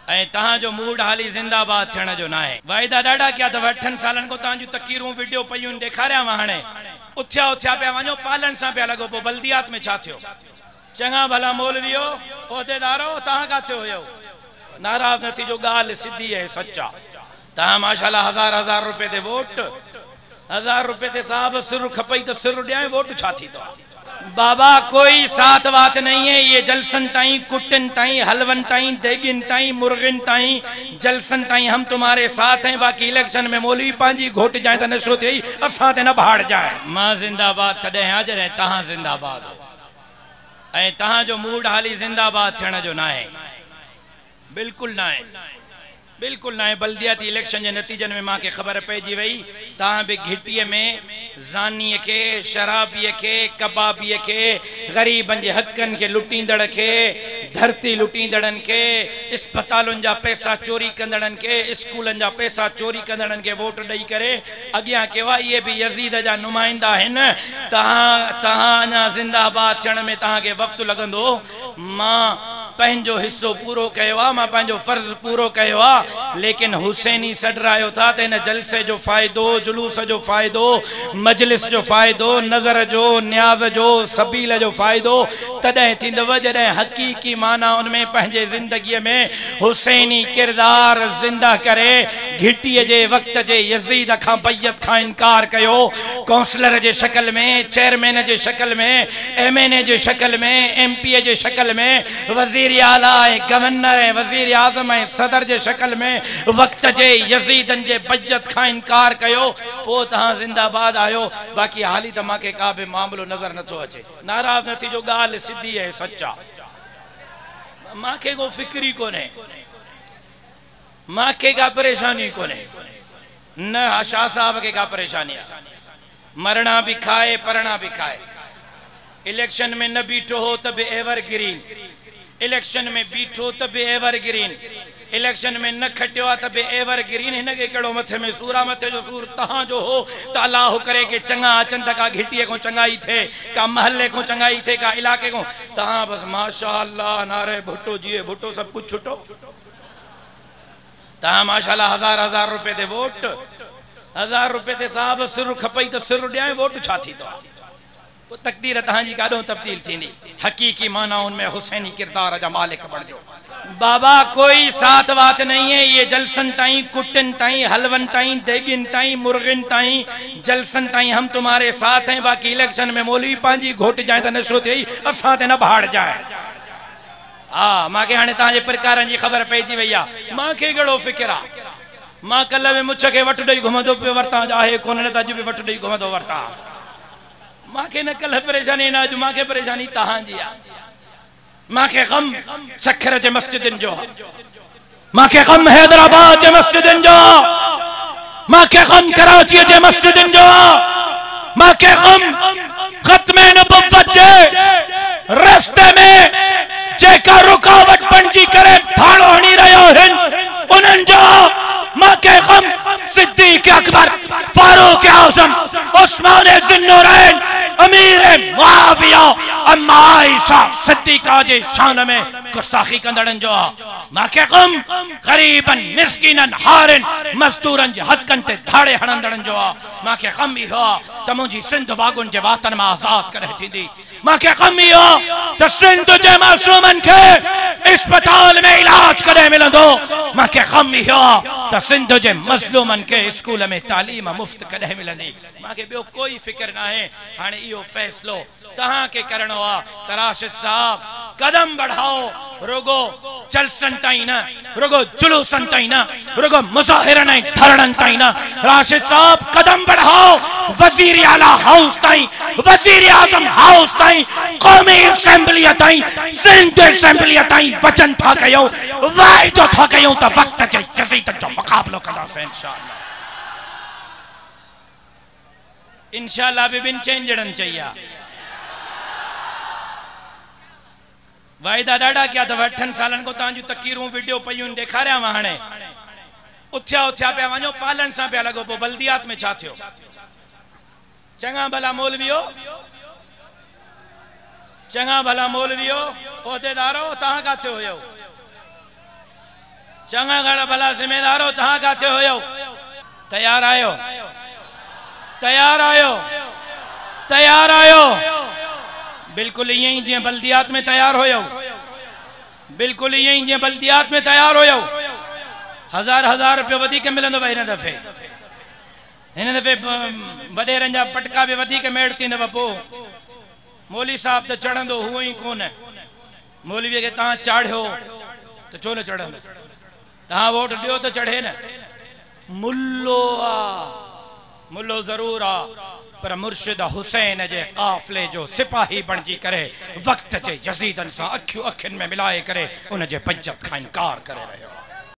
तहां जो मूड हाली जिंदाबाद थियण जो ना है। वाइदा डाडा क्या तो 8 सालन को तहां जो तकीरूं वीडियो पयूं ॾेखारिया वा हाणे उथिया उथिया पिया वञो पालन सां पिया लॻो। पोइ बल्दियात में छा थियो? चङा भला मौलवियो उहिदेदारो तहां काथे हुयो? नाराज़ न थी जो ॻाल्हि सिधी है सच्चा। तहां माशाल्लाह 1000 रुपए ते वोट 1000 रुपए ते साहब सिर खपई तो सिर ॾियां वोट छा थी तो? बाबा कोई साथ बात नहीं है। ये जलसन ताई कुटन ताई हलवन ताई देगिन ताई मुर्गिन ताई जलसन ताई हम तुम्हारे साथ हैं। बाकी इलेक्शन में मौलवी पांजी घोट जाए तो नशो थे असां ते न भाड़ जाए। मां जिंदाबाद तॾहिं हाज़िर है तहां जिंदाबाद हो। तहां जो मूड हाली जिंदाबाद थियण जो ना है। बिल्कुल ना है, बिल्कुल ना है। बल्दियाती इलेक्शन के नतीजन में मां के खबर पइजी वई तहां भी घिटीअ में ज़ानीअ के शराबीअ के कबाबीअ के गरीबन के हकन के लुटींदड़ के धरती लुटींदड़न के अस्पतालुन जा पैसा चोरी कंदड़न के स्कूलन जा पैसा चोरी कंदड़न के वोट दई करे अगियां केवा ये भी यजीद जा नुमाइंदा हैं। तहां अञा जिंदाबाद थियण में तहां के वक्त लगंदो। मां पंहिंजो हिस्सो पूरो कयो आहे, मां पंहिंजो फर्ज पूरो कयो आहे। लेकिन हुसैनी सडरायो था त इन जलसे जो फ़ाइदो जुलूस जो फ़ाइदो मजलिस जो फ़ाइदो नज़र जो न्याज़ जो सबील जो फ़ाइदो तॾहिं थींदव जॾहिं हक़ीक़ी माना उनमें पंहिंजे ज़िंदगीअ में हुसैनी किरदार ज़िंदा करे घिटीअ जे वक़्त जे यज़ीद खां बैयत खां इनकार कयो। काउंसलर जे शक्ल में चेयरमैन जे शक्ल में MNA जे शक्ल में MP जे शक्ल में वज़ीर आला गवर्नर वज़ीर आज़म सदर जे शक्ल में वक्त जे यजीदन जे बैयत खां इनकार कयो। पो तहां जिंदाबाद आयो। बाकी हाली तो मां के का भी मामलो नजर न थो अचे। नाराज न थी जो गाल सिद्धी है सच्चा। मां के को फिक्री कोने, मां के का परेशानी कोने न शाह साहब के का परेशानी है। मरना भी खाए पढ़ना भी खाए। इलेक्शन में न बीठो हो तब एवर ग्रीन, इलेक्शन में बीठो तब एवर ग्रीन, इलेक्शन में न खटियो तब एवर ग्रीन। इनके कड़ो मथे में सूरा मथे जो सूर तहां जो हो तो अल्लाह करे के चंगा अचन त का घिटीअ को चंगाई थे का महल्ले को चंगाई थे का इलाके को तहां बस माशाअल्लाह नारे भुट्टो जिए भुट्टो सब कुछ छुटो। तहां माशाअल्लाह 1000 रुपए ते वोट 1000 रुपए ते साहब सिर खपई तो सिर ॾियां वोट छा थी तो? तकदीर तहांजी काॾों तब्दील थींदी। हकीकी माना उनमें हुसैनी किरदार जा मालिक बणजो। बाबा कोई साथ बात नहीं है। ये जलसन ताई कुटन ताई हलवन ताई देगिन ताई मुर्गिन ताई जलसन ताई हम तुम्हारे साथ हैं। बाकी इलेक्शन में मौलवी पांजी घोट जाए तो नशो थे असां ते न भाड़ जाए। हाँ मां के हाणे तहांजे प्रकारन जी खबर पइजी वई आहे। मां के गड़ो फिक्र आहे। मां कल में मुछ के वट ॾेई घुमंदो पियो वरता आहे कोन न त अॼु बि वट ॾेई घुमंदो वरता। मां के न कल परेशानी न अॼु मां के परेशानी तहांजी आहे। मां के गम सखर जे मस्जिदन जो, मां के गम हैदराबाद जे मस्जिदन जो, मां के गम कराची जे मस्जिदन जो, मां के गम खत्मे नबुव्वत जे रास्ते में जेका रुकावट बणजी करे थालो हणी रहियो आहिनि उन्हनि जो। मां के गम सिद्दीक अकबर फारूक आज़म उस्मान ज़ुन्नूरैन अमीर मुआविया अम्मा आयशा सिद्दीका जे शान में गुस्ताखी कंदड़न जो। मां के गम गरीबन मिस्किनन हारन मजदूरन जे हकन ते धाड़े हणंदड़न जो। मां के गम इहो त मुंहिंजी सिंध बागुन जे वातन में आज़ाद करे थींदी। मां के गम इहो त सिंध जे मासूमन के अस्पताल में इलाज करे मिलंदो। मां के गम इहो त सिंध जे मजलूमन के स्कूल में तालीम मुफ्त कदे मिलंदी। मां के बियो कोई फिक्र ना है। हाणे इहो फैसलो तहां के करणो आ। राशिद साहब कदम बढ़ाओ रुगो जलसन ताई न रुगो जुलूसन ताई न रुगो मुजाहिरन ऐं धरणन ताई न। राशिद साहब कदम बढ़ाओ वजीर आला हाउस ताई वजीर आजम हाउस ताई कौमी असेंबली ताई सिंध असेंबली ताई वचन था कयो वाइदो था कयो त वक्त जे यजीद जो मुकाबलो कंदासीं इंशाअल्लाह। इंशाअल्लाह विभिन्न चेंजड़न चाहिए। वाइदा डाडा क्या था 8 सालन को तहां जो तकीरूं वीडियो पयूं ॾेखारिया वा हाणे उथिया उथिया पिया वञो पालन सां पिया लॻो। पोइ बल्दियात में छा थियो? चङा भला मौलवियो चङा भला मौलवियो उहिदेदारो तहां काथे हुयो? चंगा घड़ा भला जिम्मेदारो तहां काथे होयो? तैयार आयो? तैयार आयो? तैयार आयो? बिल्कुल यही जी बल्दियात में तैयार होयो, बिल्कुल यही जी बल्दियात में तैयार होयो। 1000 रुपये वधी के मिलंदो भाई इन दफे वडेरन जा पटका भी वधी के मेड़ थी न। पोइ मौली साहब तो चढ़ंदो हुओ ही कोन। मौलवी के तहां चाढ़ियो तो छो न चढ़ंदो? तहां वोट दियो तो चढ़े न। मुल्लो आ, मुल्लो जरूर आ, पर मुर्शिद हुसैन जे काफिले जो सिपाही बणजी करे वक्त जे यजीदन सां अखियूं अखियुनि में मिलाए करे उन जे पंजत खां इनकार करे रहियो।